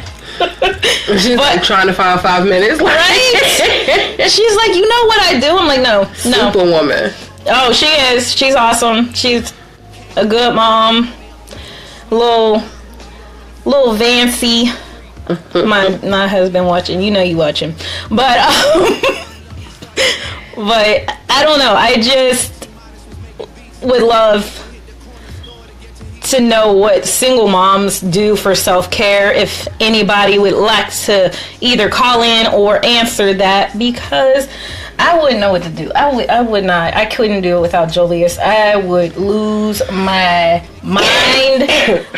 She's like trying to find 5 minutes. Right? She's like, you know what I do? I'm like, no. Superwoman. Oh, she is. She's awesome. She's a good mom. Little Vancy. My husband watching. You know you watching. But but I don't know. I just would love to know what single moms do for self-care, if anybody would like to either call in or answer that, because I wouldn't know what to do. I would not. I couldn't do it without Julius. I would lose my mind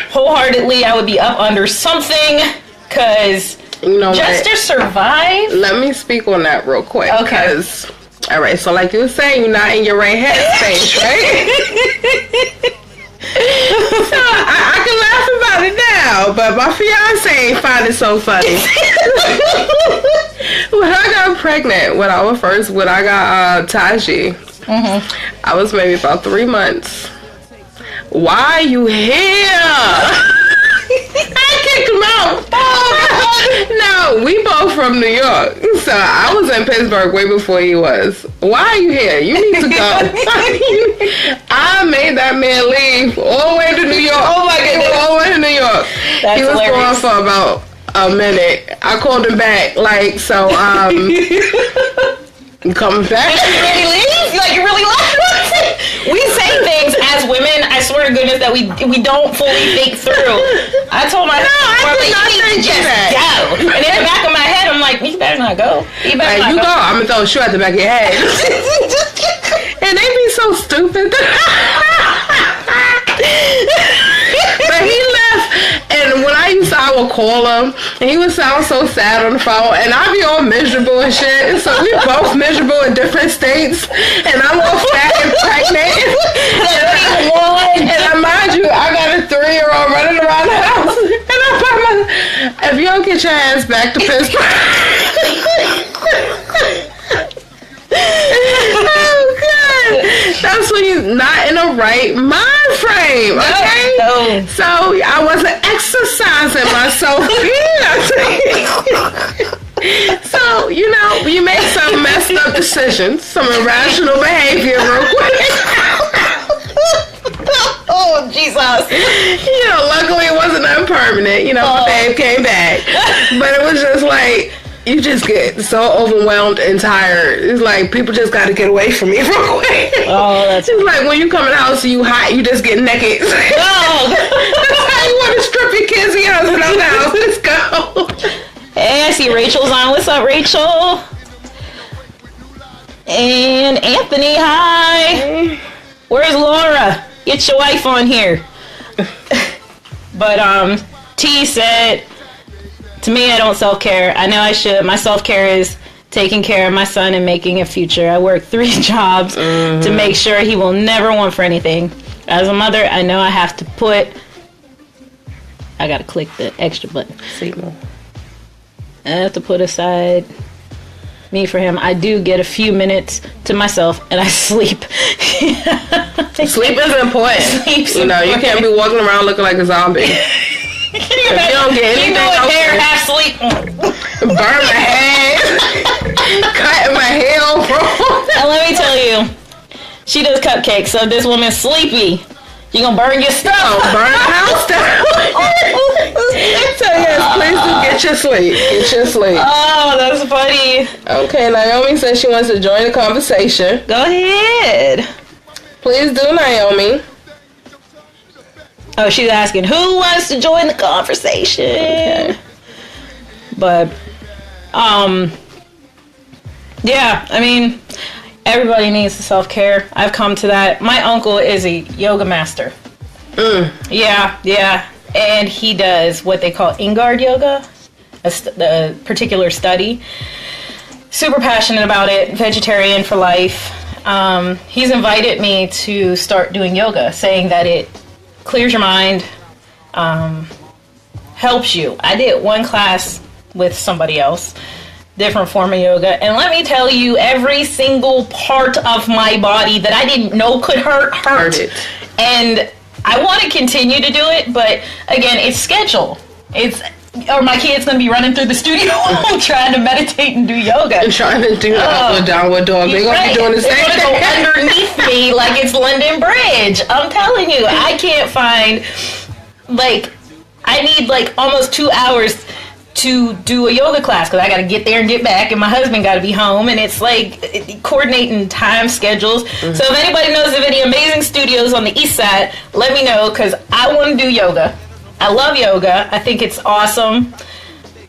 wholeheartedly. I would be up under something, because you know just to survive. Let me speak on that real quick. Okay. All right, so like you were saying, you're not in your right headspace, right? So I can laugh about it now, but my fiance ain't find it so funny. When I got pregnant, when I got Taji, I was maybe about 3 months. Why are you here? I kicked him out. No, we both from New York. So I was in Pittsburgh way before he was. Why are you here? You need to go. I made that man leave all the way to New York. Oh my goodness. All the way to New York. That's he was hilarious. gone for about a minute. I called him back. Like, so, you coming back? Did you really leave? Like, you really left? We say things as women, I swear to goodness, that we don't fully think through. I told my husband, you need to just go. And in the back of my head, I'm like, you better not go. You better not go. I'm going to throw a shoe at the back of your head. And they be so stupid. But he left, and when I would call him, and he would sound so sad on the phone, and I'd be all miserable and shit. So we both miserable in different states, and I'm all fat and pregnant. And mind you, I got a 3-year-old running around the house, and I'm by myself. If you don't get your ass back to Pittsburgh. Oh God, that's when you're not in the right mind frame, okay? No. So I wasn't exercising myself. So, you know, you make some messed up decisions, some irrational behavior real quick. Oh, Jesus. You know, luckily it wasn't permanent. You know, Dave came back. But it was just like, you just get so overwhelmed and tired. It's like people just got to get away from me real quick. Oh, that's it's like when you come in the house and you hot, you just get naked. Oh. That's how you want to strip your kids and your husband out the house. Let's go. Hey, I see Rachel's on. What's up, Rachel? And Anthony, hi. Where's Laura? Get your wife on here. But T said To me, I don't self-care. I know I should. My self-care is taking care of my son and making a future. I work 3 jobs to make sure he will never want for anything. As a mother, I know I have to put... I gotta click the extra button. I have to put aside me for him. I do get a few minutes to myself and I sleep. Sleep is important. Sleep's you know, you can't be walking around looking like a zombie. If you don't get anything half sleep. Burn my head. Cutting my hair off. And let me tell you, she does cupcakes, so this woman's sleepy. You gonna burn your stuff. Burn the house down. So yes, please do get your sleep. Get your sleep. Oh, that's funny. Okay, Naomi says she wants to join the conversation. Go ahead. Please do, Naomi. Oh, she's asking who wants to join the conversation. Okay. But, yeah, I mean, everybody needs self-care. I've come to that. My uncle is a yoga master. Yeah. And he does what they call Ingard yoga, a particular study. Super passionate about it. Vegetarian for life. He's invited me to start doing yoga, saying that it clears your mind, helps you. I did one class with somebody else, different form of yoga, and let me tell you, every single part of my body that I didn't know could hurt it. And I want to continue to do it, but again, it's schedule. Or my kid's gonna be running through the studio trying to meditate and do yoga. And trying to do upward downward dog. They're gonna be doing the same thing. They're gonna go underneath me like it's London Bridge. I'm telling you, I can't find, I need almost 2 hours to do a yoga class because I got to get there and get back, and my husband got to be home, and it's coordinating time schedules. Mm-hmm. So if anybody knows of any amazing studios on the east side, let me know because I want to do yoga. I love yoga. I think it's awesome.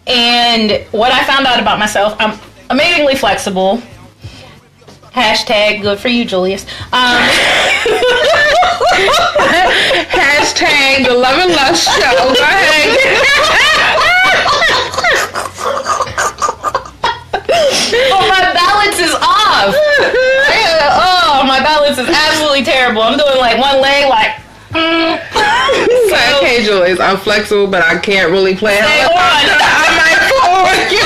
And what I found out about myself, I'm amazingly flexible. Hashtag good for you, Julius. Hashtag the Love and Lust Show. Go ahead. Oh, my balance is off. My balance is absolutely terrible. I'm doing one leg Okay, Julius, I'm flexible, but I can't really play. Stay on. I might fall with you.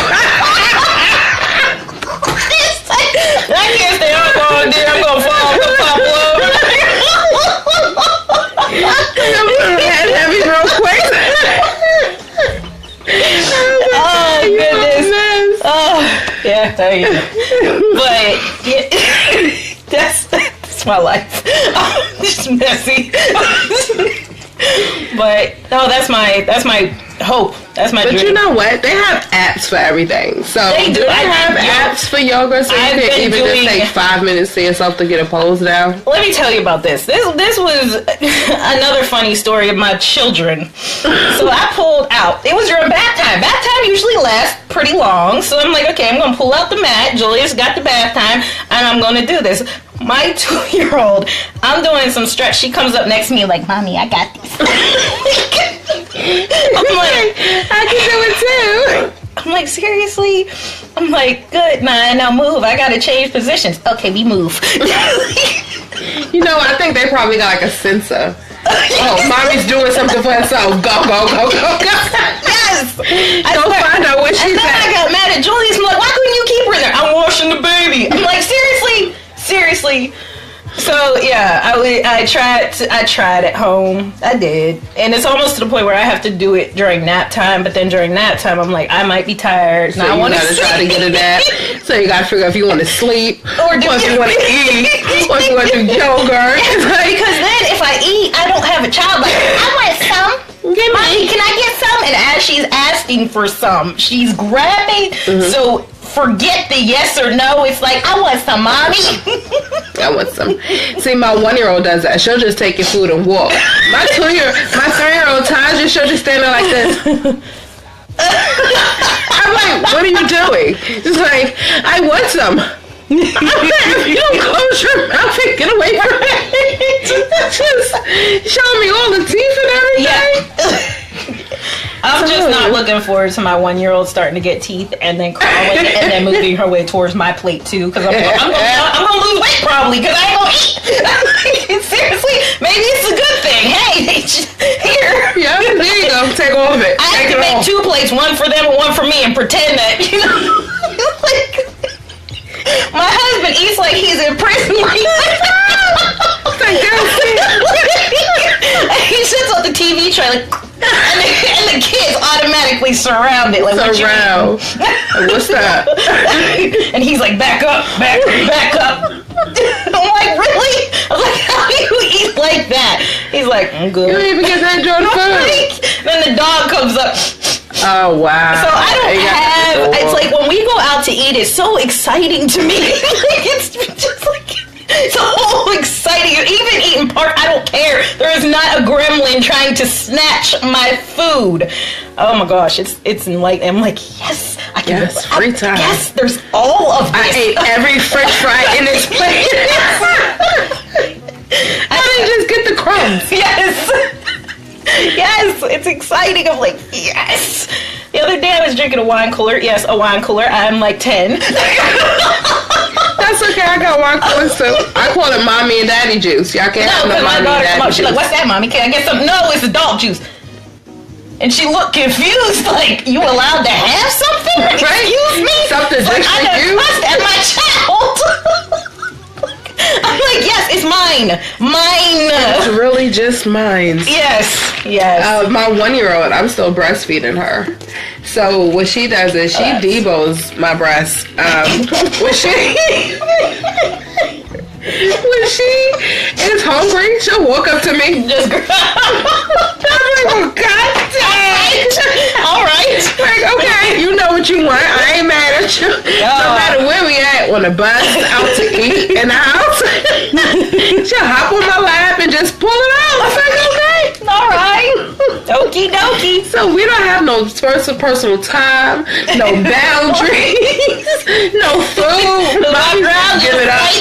I can't stay on all day. I'm gonna fall off the top low. I'm gonna head heavy real quick. Oh goodness. Oh yeah, tell you. But that's my life. It's messy. But no, that's my hope. That's my dream. But you know what? They have apps for everything. So they do. They have apps for yoga, so you can even just take 5 minutes to yourself to get a pose down. Let me tell you about this. This was another funny story of my children. So I pulled out. It was during bath time. Bath time usually lasts pretty long. So I'm like, okay, I'm going to pull out the mat. Julius got the bath time, and I'm going to do this. My 2-year-old, I'm doing some stretch. She comes up next to me like, Mommy, I got this. I'm like, I can do it too. I'm like, seriously? I'm like, good, now move. I gotta change positions. Okay, we move. You know, I think they probably got a sensor. Oh, Mommy's doing something for herself. Go. Yes. Go find out what she's at. And then I got mad at Julius. I'm like, why couldn't you keep her in there? I'm washing the baby. I'm like, seriously. So yeah, I tried at home. I did, and it's almost to the point where I have to do it during nap time. But then during nap time, I'm like, I might be tired. So I want to try to get a nap. So you gotta figure out if you want to sleep, or if you want to eat, or if you want to do yoga. Because then if I eat, I don't have a child. Like, I want some. Mommy, can I get some? And as she's asking for some, she's grabbing. Mm-hmm. So forget the yes or no. It's like, I want some, Mommy. I want some. See, my 1-year-old does that. She'll just take your food and walk. My 3-year-old Taja, she'll just stand there like this. I'm like, what are you doing? She's like, I want some. I'm like, you don't close your mouth and get away from me. Just showing me all the teeth and everything. Yeah. I'm just not looking forward to my 1-year-old starting to get teeth and then crawling and then moving her way towards my plate too. Because I'm gonna lose weight probably because I ain't gonna eat. Seriously, maybe it's a good thing. Hey, here. Yeah, there you go. Take all of it. I have to make 2 plates, one for them and one for me, and pretend that like. My husband eats like he's in prison. He sits on the TV tray, like, and the kids automatically surround it. Like, surround. What's that? And he's like, back up, back up. I'm like, really? I'm like, how do you eat like that? He's like, I'm good. You don't even get that Jordan food. Then the dog comes up. Oh, wow. So I don't have, it's like when we go out to eat, it's so exciting to me. Like, it's just like, so exciting. Even eating park, I don't care. There is not a gremlin trying to snatch my food. Oh my gosh, it's like, I'm like, yes, I can. Yes, free time. Yes, there's all of this. I ate every French fry in this plate. I didn't just get the crumbs. Yes. Yes, it's exciting. I'm like, yes. The other day I was drinking a wine cooler. Yes, a wine cooler. I'm like 10. That's okay. I got wine coolers too. I call it mommy and daddy juice. Y'all can't have no mommy and daddy juice. She's like, what's that, mommy? Can I get some? No, it's adult juice. And she looked confused, like, you allowed to have something? Excuse me? Something like, just I for you? must at my child. I'm like, yes, it's mine. Mine. It's really just mine. Yes. My 1-year-old, I'm still breastfeeding her. So what she does is she debos my breast. When she is hungry, she'll walk up to me. Just I'm like, oh, God dang. All right. Like, okay, you know what you want. I ain't mad at you. No matter where we at, on the bus, out to eat, in the house, she'll hop on my lap and just pull it out. It's like, okay. All right. Okie dokie. So we don't have no personal time, no boundaries, no food. Give it up.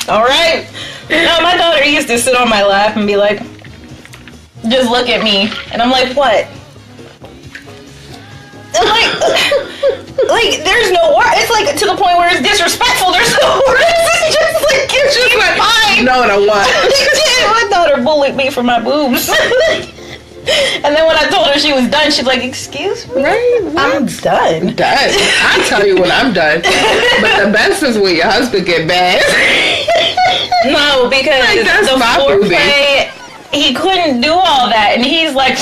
All right. No, my daughter used to sit on my lap and be like, just look at me. And I'm like, what? I'm like, there's no word. It's like to the point where it's disrespectful. There's no words. It's just like fine. Know what I want. My daughter bullied me for my boobs. And then when I told her she was done, she's like, excuse me? Right? I'm done. I'll tell you when I'm done. But the best is when your husband get bad. No, because like, that's the my foreplay, he couldn't do all that. And he's like,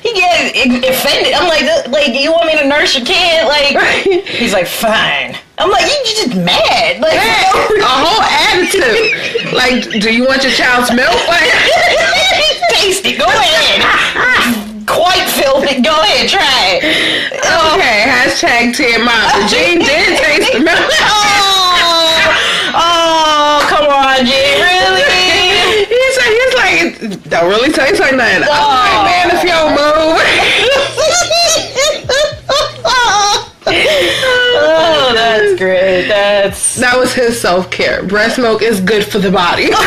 he gets offended. I'm like, you want me to nurse your kid? Like, he's like, fine. I'm like, you just mad. Like, a whole attitude. Like, do you want your child's milk? Like, taste it. Go ahead. Quite filthy. Go ahead, try it. Okay, hashtag TMI. Gene did taste the milk. Oh, come on, Gene. Really? He's like, it don't really taste like nothing. Oh. I'm like, man, if you don't move. Oh, that's great. That was his self-care. Breast milk is good for the body. You know,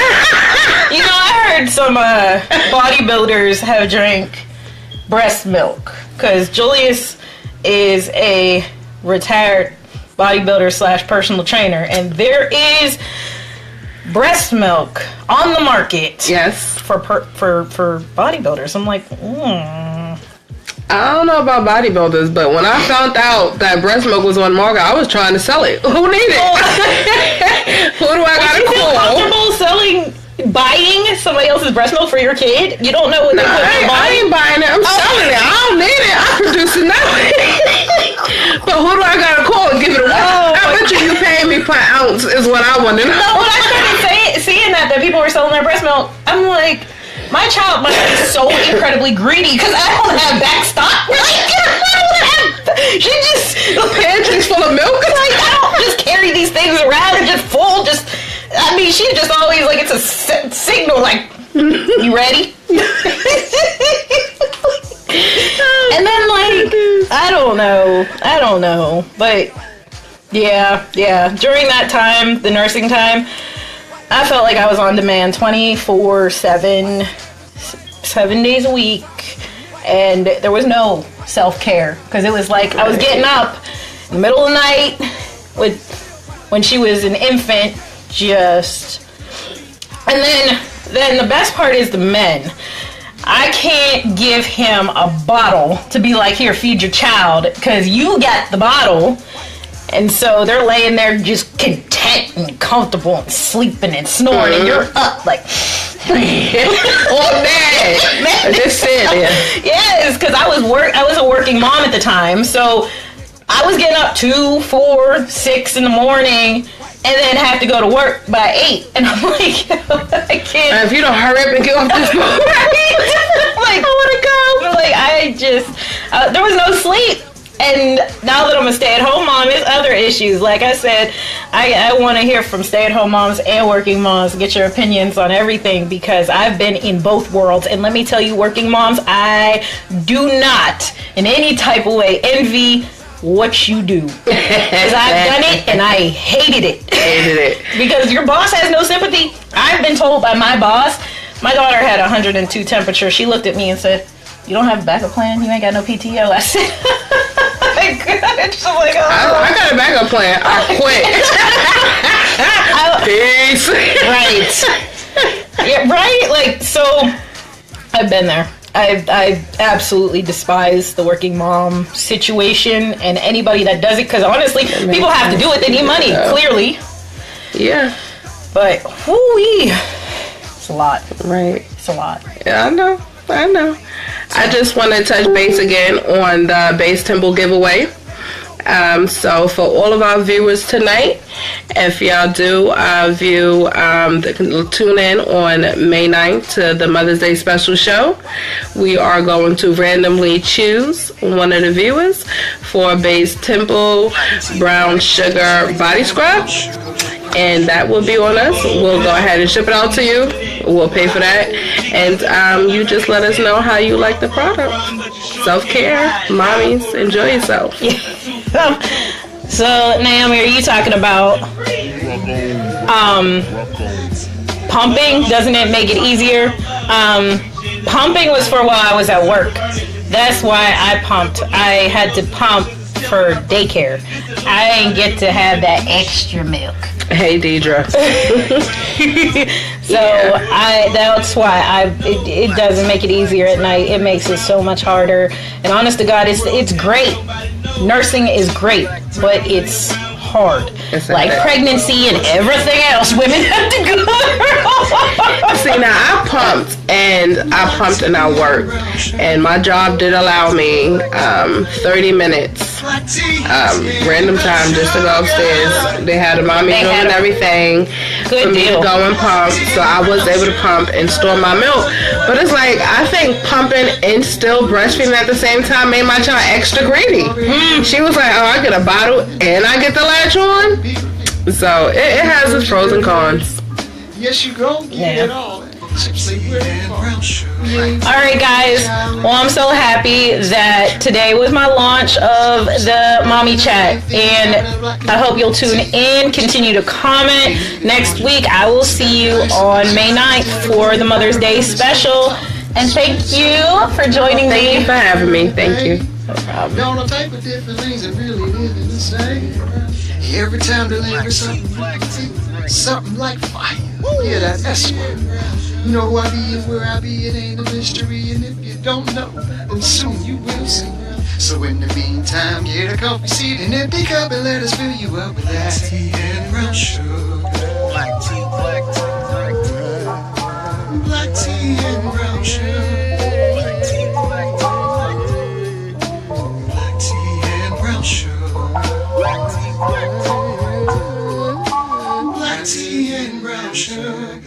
I heard some bodybuilders have drank breast milk because Julius is a retired bodybuilder / personal trainer, and there is breast milk on the market. Yes, for bodybuilders. I'm like, I don't know about bodybuilders, but when I found out that breast milk was on the market, I was trying to sell it. Who need it? Who do I gotta call? Comfortable buying somebody else's breast milk for your kid? You don't know what they're putting in. I ain't buying it. I'm selling it. I don't need it. I'm producing nothing. But who do I gotta call and give it away? How much are you paying me per ounce is what I want to know. No, when I started seeing that people were selling their breast milk, I'm like, my child must be so incredibly greedy because I don't have backstock. She just pantry's full of milk. Like, I don't just carry these things around and just full. I mean, she just always like it's a signal. Like, you ready? And then like I don't know, but yeah. During that time, the nursing time, I felt like I was on demand 24/7, 7 days a week. and there was no self-care because it was like I was getting up in the middle of the night when she was an infant, and then the best part is the men. I can't give him a bottle to be like, here, feed your child, because you got the bottle. And so they're laying there just content and comfortable and sleeping and snoring, and you're up like, oh man, just sitting there. Yes, because I was a working mom at the time, so I was getting up 2, 4, 6 in the morning, and then have to go to work by 8. And I'm like, I can't. If you don't hurry up and get off this phone, like, I want to go. But like, I just, there was no sleep. And now that I'm a stay-at-home mom, there's other issues. Like I said, I want to hear from stay-at-home moms and working moms, get your opinions on everything, because I've been in both worlds. And let me tell you, working moms, I do not in any type of way envy what you do, because I've done it and I hated it. Because your boss has no sympathy. I've been told by my boss, my daughter had 102 temperature. She looked at me and said, "You don't have a backup plan? You ain't got no PTO." I said, "Oh my gosh." I'm like, oh. I got a backup plan. I quit. Peace. Right. Yeah, right? Like, so I've been there. I absolutely despise the working mom situation and anybody that does it, because honestly, people have to do it. They need money, clearly. Yeah. But, whoo-wee. It's a lot. Right. It's a lot. Yeah, I know. I just want to touch base again on the Base Temple giveaway. So for all of our viewers tonight, if y'all do tune in on May 9th to the Mother's Day special show, we are going to randomly choose one of the viewers for Base Temple Brown Sugar Body Scrub. And that will be on us. We'll go ahead and ship it out to you. We'll pay for that. And you just let us know how you like the product. Self-care, mommies, enjoy yourself. So, Naomi, are you talking about pumping? Doesn't it make it easier? Pumping was for while I was at work. That's why I pumped. I had to pump for daycare. I didn't get to have that extra milk. Hey, Deidre. So that's why it doesn't make it easier at night. It makes it so much harder. And honest to God, it's great. Nursing is great, but it's hard. Like pregnancy and everything else, women have to go through. See, now I pumped and I worked, and my job did allow me 30 minutes random time just to go upstairs. They had a mommy room and everything for me to go and pump, so I was able to pump and store my milk. But it's like, I think pumping and still breastfeeding at the same time made my child extra greedy. She was like, oh, I get a bottle and I get the latch on. So it has its pros and cons. Yes, you go get it all. Alright guys, well, I'm so happy that today was my launch of the Mommy Chat, and I hope you'll tune in, continue to comment. Next week I will see you on May 9th for the Mother's Day special, and thank you for joining me. Thank you for having me. Thank you. No problem. All type of different things that really live in the same. Every time deliver something like fire. Yeah, that's what. You know who I be and where I be, it ain't a mystery. And if you don't know, then soon you will see. So in the meantime, get a coffee seat and empty cup and let us fill you up with that tea and brown sugar. Black tea, black tea, black tea. Black tea and brown sugar. Black tea, black tea, black tea and brown sugar. Black tea, black tea, black tea and brown sugar.